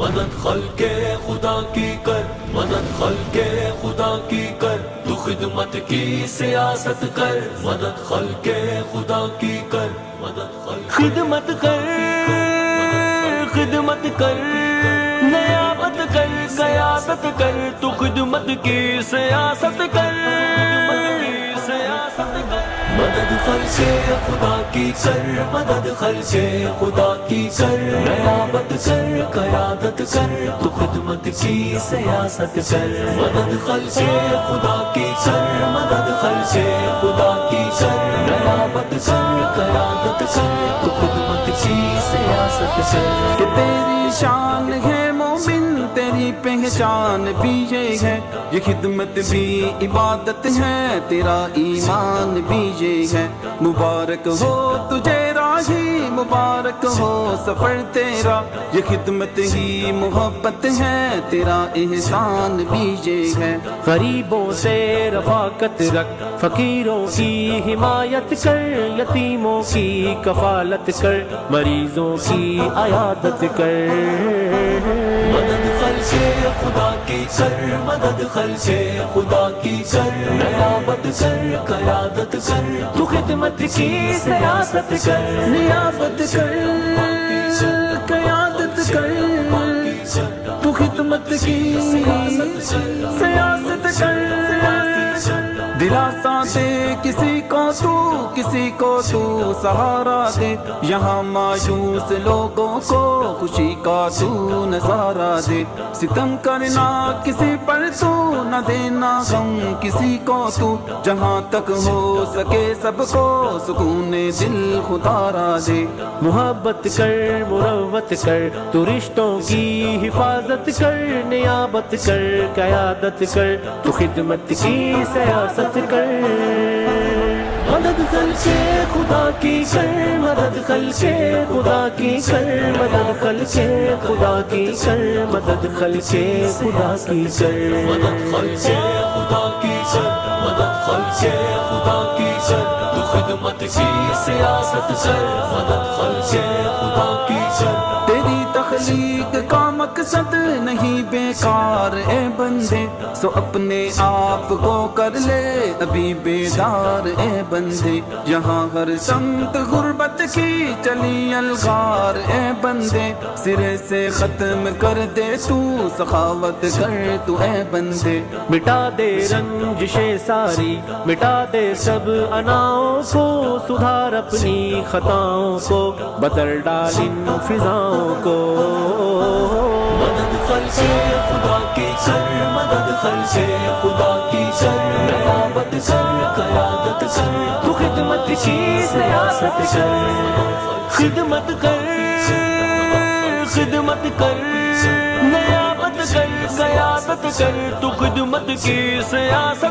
مدد خلق خدا کی کر، مدد خلق خدا کی کر، تو خدمت کی سیاست کر، مدد خلق خدا کی کر، مدد خدمت کر، خدمت کر، نیابت کر، قیادت کر، تو خدمت کی سیاست کر، مدد خلق خدا کی کر، مدد خلق خدا کی کر، نیابت کر، قیادت کر، تو خدمت کی سیاست کر، مدد خلق خدا کی کر، مدد خلق خدا کی کر، نیابت کر، قیادت کر، تو خدمت کی سیاست کر، کہ تیری شان ہے مومن، تیری پہچان بھی یہ ہے، یہ خدمت بھی عبادت ہے، تیرا ایمان بھی یہ ہے، مبارک ہو تجھے راہی، مبارک ہو سفر تیرا، یہ خدمت ہی محبت ہے، تیرا احسان بھی یہ ہے، غریبوں سے رفاقت رکھ، فقیروں کی حمایت کر، یتیموں کی کفالت کر، مریضوں کی عیادت کر، مدد خلق خدا کی کر، مدد خلق خدا کی کر، نیابت کر، قیادت کر، تو خدمت کی سیاست کر، نیابت کر، قیادت کر، تو خدمت کی سیاست کر، دلاسا دے کسی کو تو سہارا دے، یہاں مایوس لوگوں کو خوشی کا تو نظارہ دے، ستم کرنا کسی پر تو نہ دینا غم کسی کو تو، جہاں تک ہو سکے سب کو سکون دل خدا را دے، محبت کر، مروت کر، تو رشتوں کی حفاظت کر، نیابت کر، قیادت کر، تو خدمت کی سیاست کر، مدد خلق خدا کی کر، مدد خلق خدا کی کر، مدد خلق خدا کی کر، مدد خلق خدا کی کر، مدد خلق خدا کی کر، مدد خلق خدا کی کر، تو خدمت کی سیاست کر، مدد خلق خدا کی کر، تیری تخلیق کا مقصد نہیں بیکار اے بندے، سو اپنے آپ کو کر لے ابھی بیدار اے بندے، یہاں ہر سمت غربت کی چلی الغار اے بندے، سرے سے ختم کر دے تو سخاوت کر تو اے بندے، مٹا دے رنجشیں ساری، مٹا دے سب اناؤں کو، سدھار اپنی خطاؤں کو، بدل ڈال ان فضاؤں کو، مدد خلق خدا کی کر، مدد خلق خدا کی کر، نیابت کر، قیادت کر، تو خدمت کی سیاست کر، خدمت کر، خدمت کر، نیابت کر، قیادت کر، تو خدمت کی سیاست